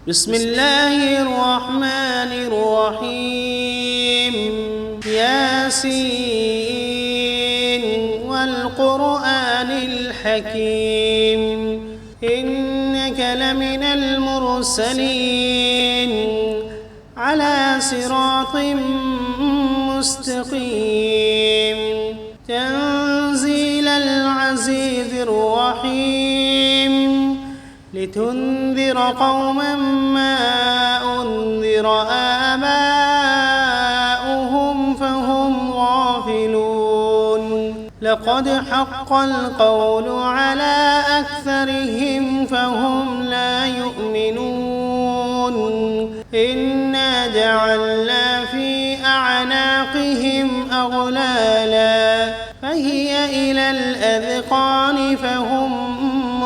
بسم الله الرحمن الرحيم ياسين والقرآن الحكيم إنك لمن المرسلين على صراط مستقيم تنزيل العزيز الرحيم لتنذر قوما ما أنذر آباؤهم فهم غافلون لقد حق القول على أكثرهم فهم لا يؤمنون إنا جعلنا في أعناقهم أغلالا فهي إلى الأذقان فهم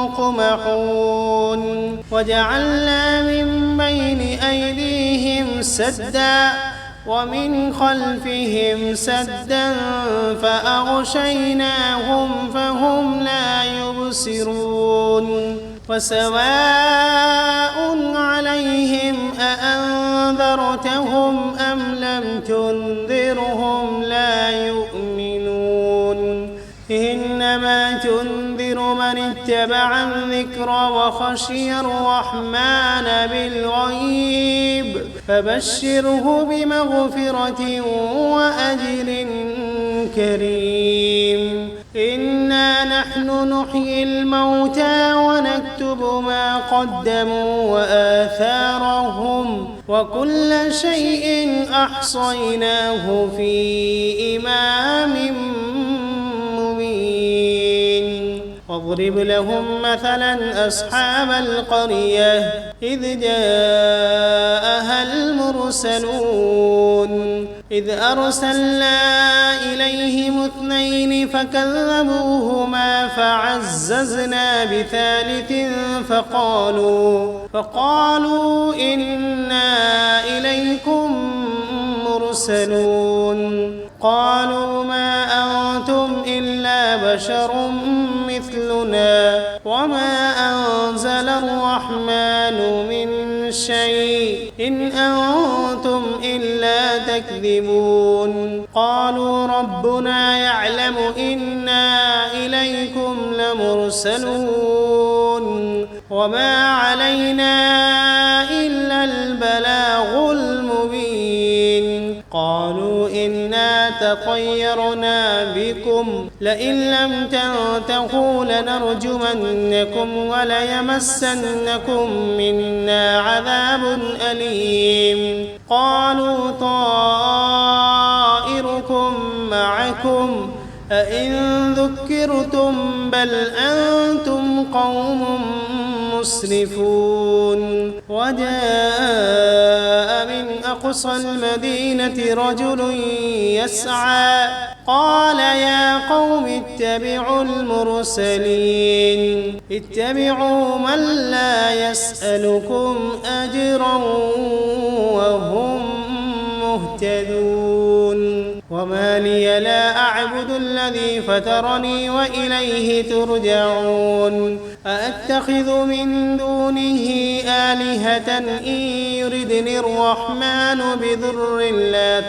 مقمحون وجعلنا من بين أيديهم سدا ومن خلفهم سدا فأغشيناهم فهم لا يبصرون وسواء عليهم أأنذرتهم أم لم تنذرهم لا يؤمنون إنما تنذر من اتبع الذكر وخشي الرحمن بالغيب فبشره بمغفرة وأجر كريم إنا نحن نحيي الموتى ونكتب ما قدموا وآثارهم وكل شيء أحصيناه في إمام واضرب لهم مثلا أصحاب القرية إذ جاءها المرسلون إذ أرسلنا إليهم 2 فكذبوهما فعززنا بثالث فقالوا إنا إليكم مرسلون قالوا ما أنتم إلا بشر مثلنا وما أنزل الرحمن من شيء إن أنتم إلا تكذبون قالوا ربنا يعلم إنا إليكم لمرسلون وما علينا إلا البلاغ المبين قالوا إنا تطيرنا بكم لئن لم تنتهوا لنرجمنكم وليمسنكم منا عذاب أليم قالوا طائركم معكم أئن ذكرتم بل أنتم قوم مسرفون وجاء من أقصى المدينة رجل يسعى قال يا قوم اتبعوا المرسلين اتبعوا من لا يسألكم أجرا وهم مهتدون وما لي لا أعبد الذي فطرني وإليه ترجعون أأتخذ من دونه آلهة إن يردني الرحمن بضر لا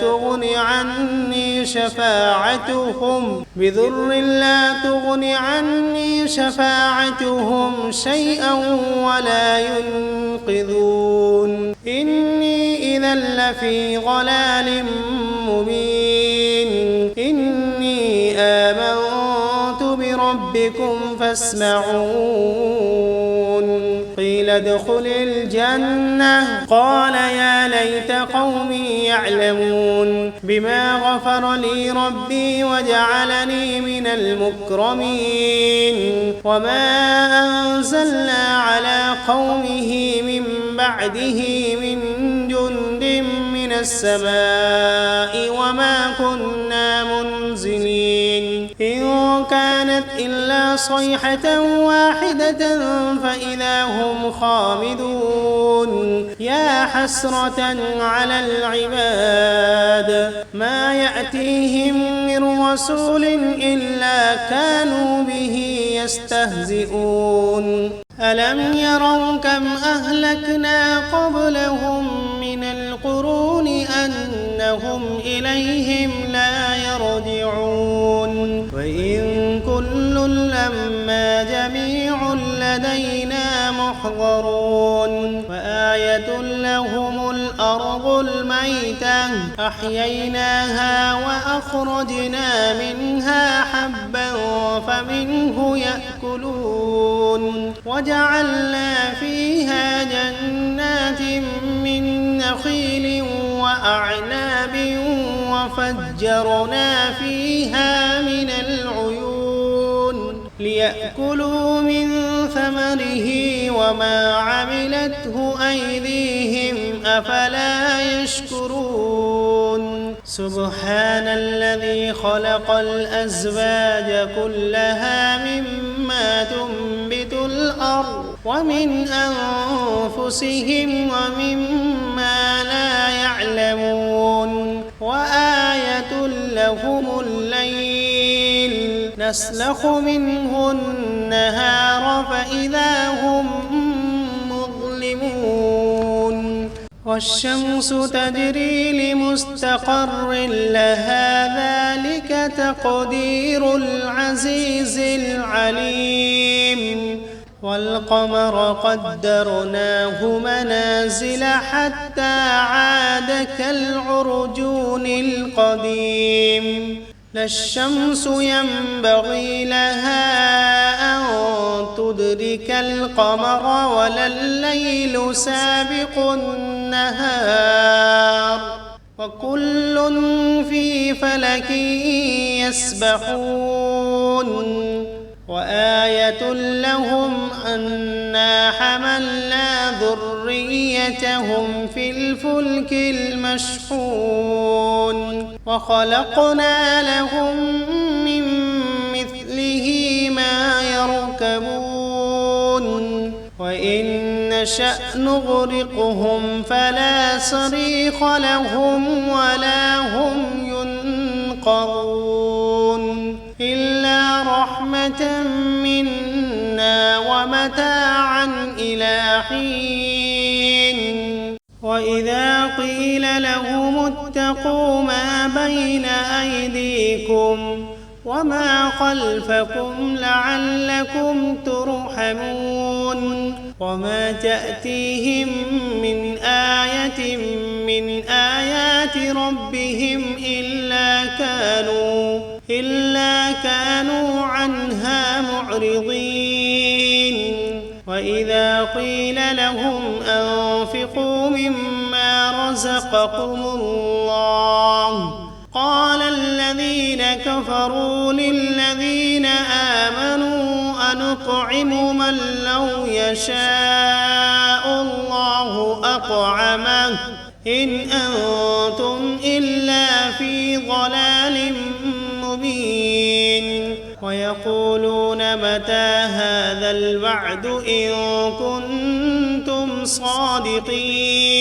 تغن عني شفاعتهم شيئا ولا ينقذون إني إذا لفي ضلال مبين إني آمنت بربكم فاسمعون قيل ادخل الجنة قال يا ليت قومي يعلمون بما غفر لي ربي وجعلني من المكرمين وما أنزلنا على قومه من بعده من جند من السماء وما كنا منزلين إن كانت إلا صيحة واحدة فإذا هم خامدون يا حسرة على العباد ما يأتيهم من رسول إلا كانوا به يستهزئون ألم يروا كم أهلكنا قبلهم من القرون أنهم إليهم لا يرجعون وإن كل لما جميع لدينا محضرون وآية لهم الأرض الميتة أحييناها وأخرجنا منها حبا فمنه يأكلون وجعلنا فيها جنات من نخيل وأعناب وفجرنا فيها من العيون ليأكلوا من ثمره وما عملته أيديهم أفلا يشكرون سبحان الذي خلق الأزواج كلها مما تنبت الأرض ومن أنفسهم ومما لا يعلمون وآية لهم الليل نسلخ منه النهار فإذا هم مظلمون والشمس تجري لمستقر لها ذلك تقدير العزيز العليم والقمر قدرناه منازل حتى عاد كالعرجون القديم لا الشمس ينبغي لها أن تدرك القمر ولا الليل سابق النهار وكل في فلك يسبحون وآية لهم أنا حملنا ذريتهم في الفلك المشحون وخلقنا لهم من مثله ما يركبون وإن نشأ نغرقهم فلا صريخ لهم ولا هم ينقذون إلا رحمة منا ومتاعا إلى حين وإذا قيل لهم اتقوا ما بين أيديكم وما خلفكم لعلكم ترحمون وما تأتيهم من آية من آيات ربهم إلا كانوا عنها معرضين وإذا قيل لهم أنفقوا مما رزقكم الله قال الذين كفروا للذين آمنوا أنطعم من لو يشاء الله أطعمه إن أنتم إلا في ضلال مبين ويقولون متى هذا الوعد إن كنتم صادقين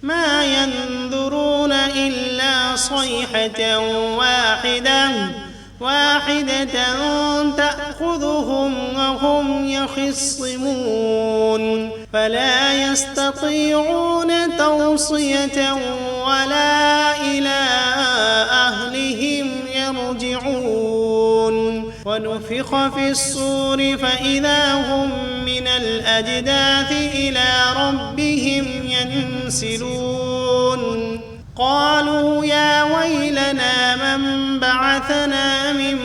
ما ينظرون إلا صيحة واحدة تأخذهم وهم يخصمون فلا يستطيعون توصية ولا إلى أهلهم يرجعون ونفخ في الصور فإذا هم من الأجداث إلى ربهم ينسلون قالوا يا ويلنا من بعثنا من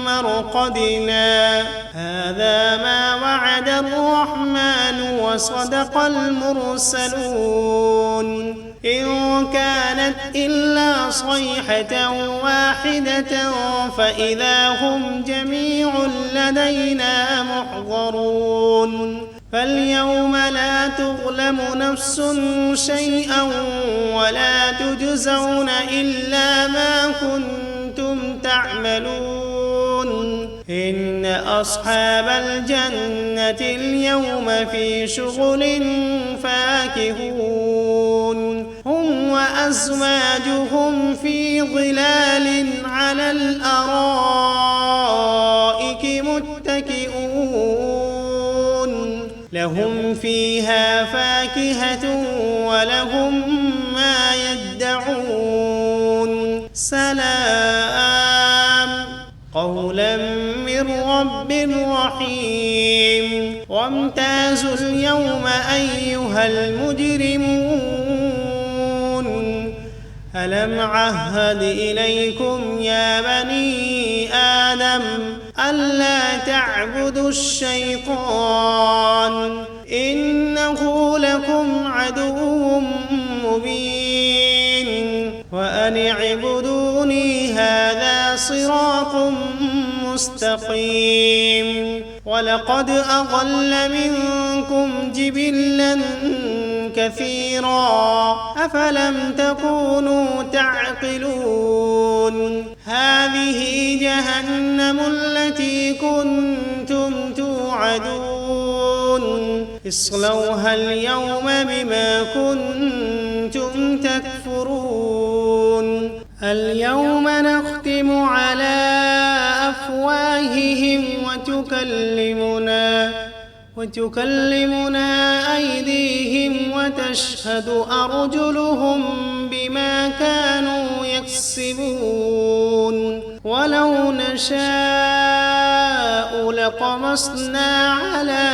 مرقدنا هذا ما وعد الرحمن وصدق المرسلون إن كانت إلا صيحة واحدة فإذا هم جميع لدينا محضرون فاليوم لا تظلم نفس شيئا ولا تجزون إلا ما كنتم تعملون إن أصحاب الجنة اليوم في شغل فاكهون هم وأزواجهم في ظلال على الأرائك متكئون فيها فاكهة ولهم ما يدعون سلام قولا من رب رحيم وامتازوا اليوم أيها المجرمون ألم عهد إليكم يا بني آدم ألا تعبدوا الشيطان إنه لكم عدو مبين وأن اعبدوني هذا صراط مستقيم ولقد أضل منكم جبلا كثيرا أفلم تكونوا تعقلون هذه جهنم التي كنتم توعدون اصلوها اليوم بما كنتم تكفرون اليوم نختم على أفواههم وتكلمنا أيديهم وتشهد أرجلهم بما كانوا يكسبون ولو نشاء لطمسنا على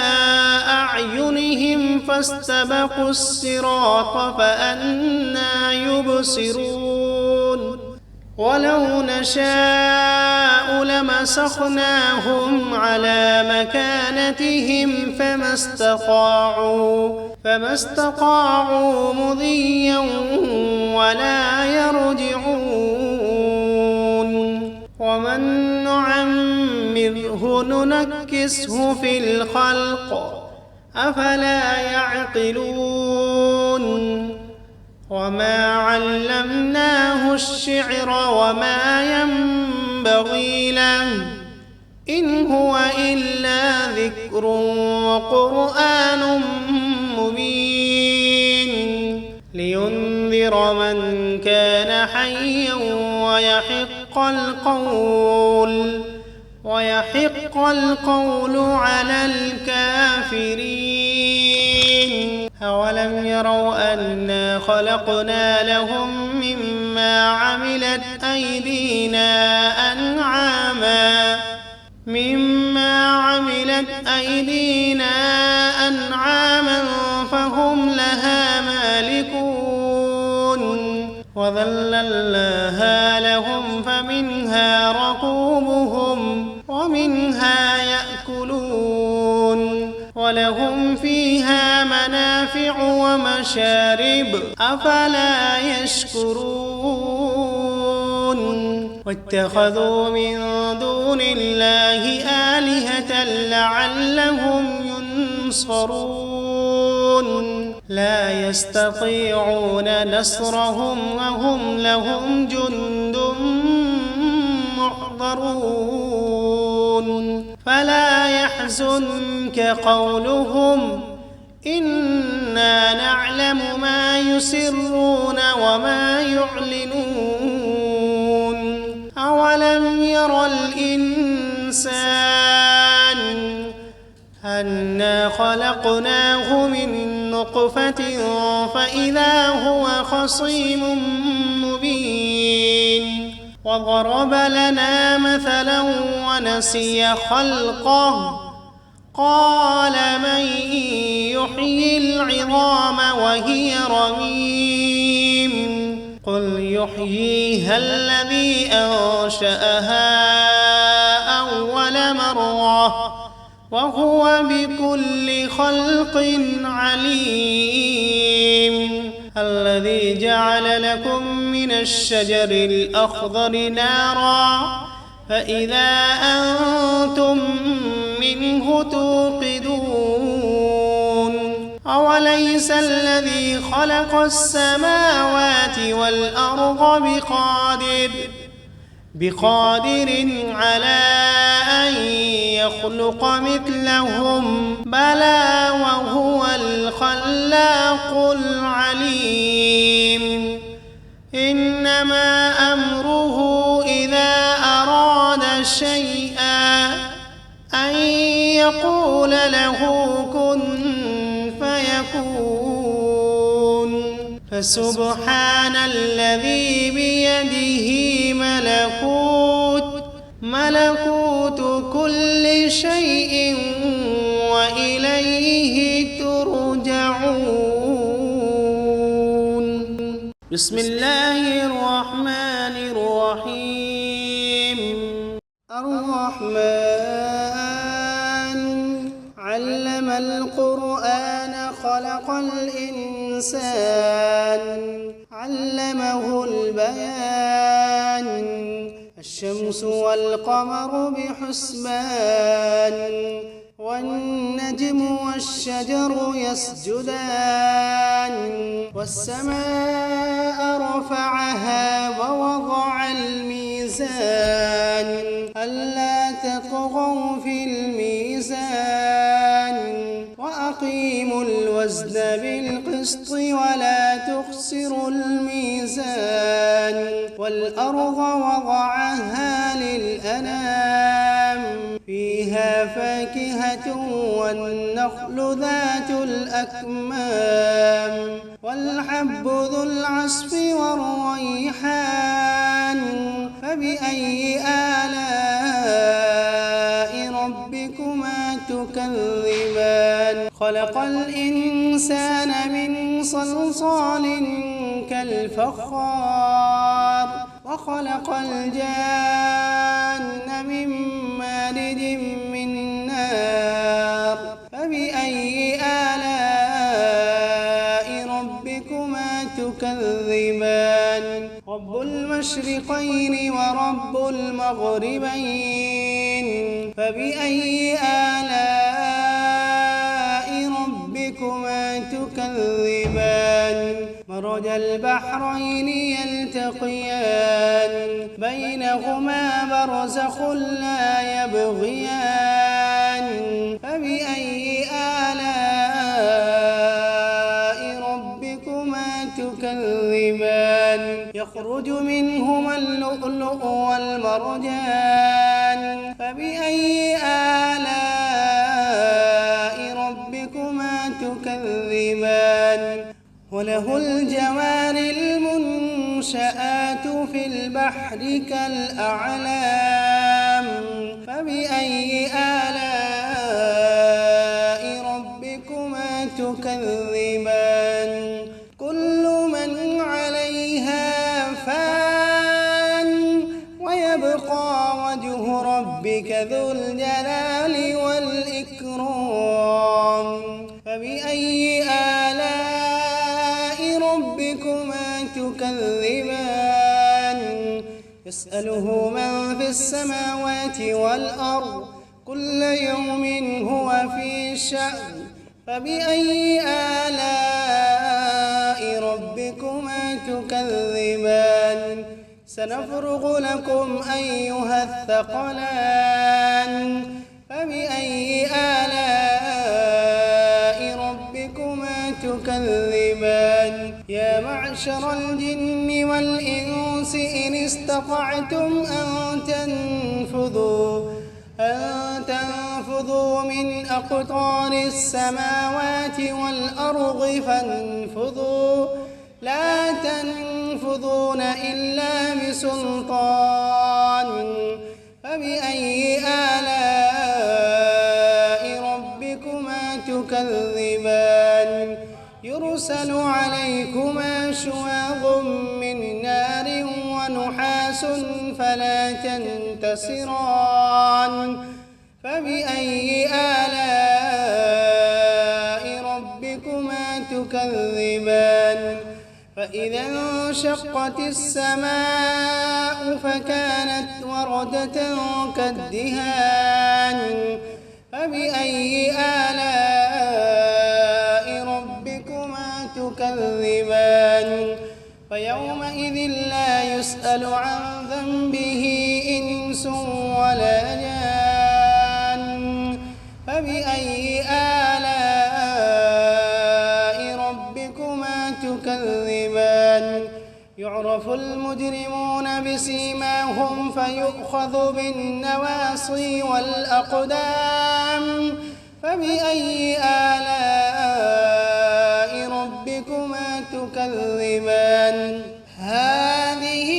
أعينهم فاستبقوا الصراط فأنى يبصرون ولو نشاء لمسخناهم على مكانتهم فما استطاعوا مضيا ولا يرجعون ومن نعمره ننكسه في الخلق أفلا يعقلون وما علمناه الشعر وما ينبغي له إن هو إلا ذكر وقرآن مبين لينذر من كان حيا ويحق القول على الكافرين أولم يروا أنا خلقنا لهم مما عملت أيدينا أنعاما فهم لها مالكون وذللناها لهم فمنها ركوبهم ومنها يأكلون ولهم فيها منافع ومشارب أفلا يشكرون واتخذوا من دون الله آلهة لعلهم ينصرون لا يستطيعون نصرهم وهم لهم جند محضرون فلا يحزنك قولهم إنا نعلم ما يسرون وما يعلنون أولم ير الإنسان أنا خلقناه من نطفة فإذا هو خصيم مبين وضرب لنا مثلا ونسي خلقه قال من يحيي العظام وهي رميم قل يحييها الذي أنشأها أول مرة وهو بكل خلق عليم الذي جعل لكم من الشجر الأخضر نارا فإذا أنتم منه توقدون أوليس الذي خلق السماوات والأرض بقادر على أن يخلق مثلهم بلى وهو الخلاق العليم إنما أمره إذا أراد شيئا أن يقول له كن فسبحان الذي بيده ملكوت كل شيء وإليه ترجعون. بسم الله الرحمن الرحيم. الرحمن علم القرآن خلق الإنسان علمه البيان الشمس والقمر بحسبان والنجم والشجر يسجدان والسماء رفعها ووضع الميزان ألا تطغوا في الميزان وأقيموا الوزن بالقسط ولا تخسروا الميزان والأرض وضعها للأنام فيها فاكهة والنخل ذات الأكمام والحب ذو العصف والريحان فبأي آلاء ربكما تكذبان خلق الإنسان من صلصال كالفخار وخلق الجان من مارج من نار فبأي آلاء ربكما تكذبان رب المشرقين ورب المغربين فبأي آلاء ربكما تكذبان مرج البحرين يلتقيان بينهما برزخ لا يبغيان فبأي آلاء ربكما تكذبان يخرج منهما اللؤلؤ والمرجان فبأي آلاء ربكما تكذبان وله الجوار المنشآت في البحر كالأعلام فبأي آلاء ربكما تكذبان كل من عليها فان ويبقى وجه ربك ذو الجلال والإكرام فبأي آلاء ربكما تكذبان يسأله من في السماوات والأرض كل يوم هو في شأن فبأي آلاء ربكما تكذبان سنفرغ لكم أيها الثقلان فبأي آلاء ربكما تكذبان يا معشر الجن والإنس إن استطعتم أن تنفذوا من أقطار السماوات والأرض فانفذوا لا تنفذون إلا بسلطان فبأي آلاء ربكما تكذبان يرسل عليكما شواظ من نار ونحاس فلا تنتصران فبأي آلاء ربكما تكذبان فإذا انشقت السماء فكانت وردة كالدهان فبأي آلاء ربكما تكذبان فيومئذ لا يسأل عن ذنبه إنس ولا جان فبأي آلاء ربكما تكذبان يعرف المجرمون بسيماهم فيؤخذ بالنواصي والأقدام فبأي آلاء ربكما ربكما تكذبان هذه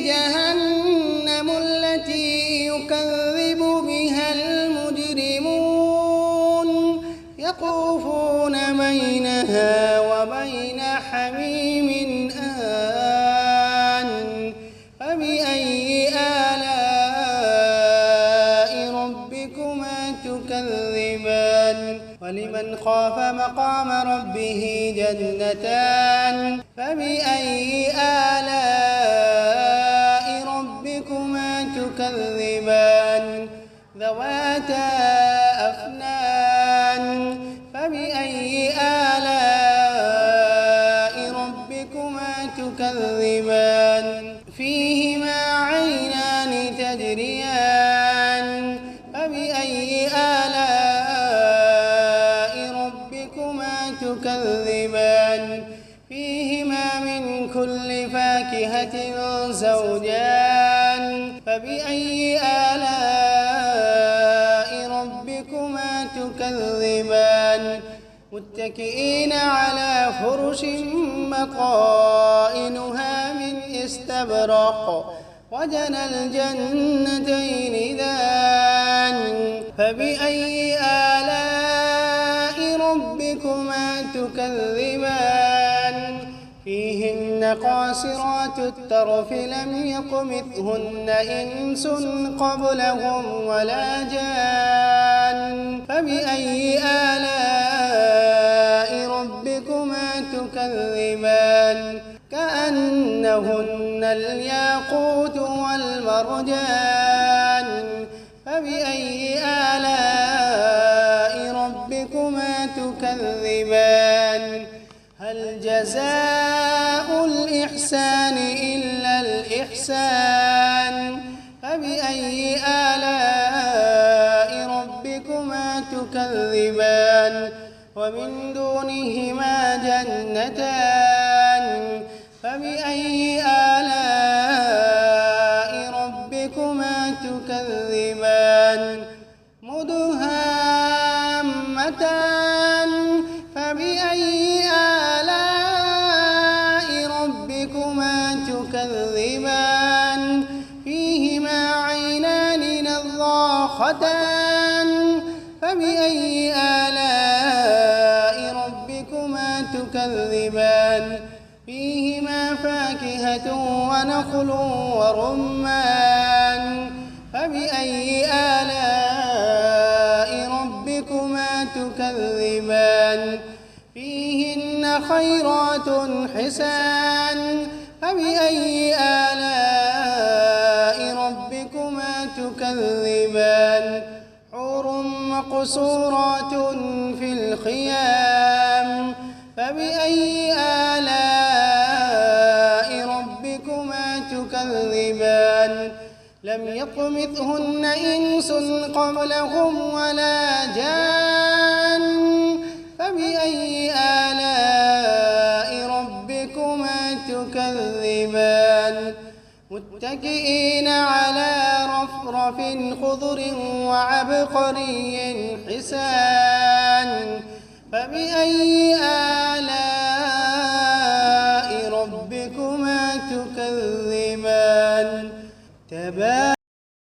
جهنم التي يكذب بها المجرمون يطوفون بينها وبين حميم آن فبأي آلاء ربكما تكذبان ولمن خاف مقام ربه جنتان فبأي آلاء ربكما تكذبان ذواتا أفنان فبأي آلاء ربكما تكذبان فيهما عينان تجريان فبأي آلاء ربكما تكذبان فيهما من كل فاكهة زوجان فبأي آلاء ربكما تكذبان متكئين على فرش بطائنها من استبرق وجنى الجنتين دان فبأي آلاء ربكما تكذبان فيهن قاصرات الطرف لم يطمثهن إنس قبلهم ولا جان فبأي آلاء ربكما تكذبان كأنهن الياقوت والمرجان فبأي آلاء ربكما تكذبان هل جزاء الإحسان إلا الإحسان فبأي آلاء ربكما تكذبان ومن دونهما جنتان فبأي آلاء ربكما تكذبان مدهامتان فبأي آلاء ربكما تكذبان فيهما عينان نضاختان فبأي آلاء ربكما تكذبان فيهما فاكهة ونخل ورمان فبأي آلاء ربكما تكذبان فيهن خيرات حسان فبأي آلاء ربكما تكذبان حور مقصورات في الخيام فبأي آلاء ربكما تكذبان لم يطمثهن إنس قبلهم ولا جان فبأي آلاء ربكما تكذبان متكئين على رفرف خضر وعبقري حسان فبأي آلاء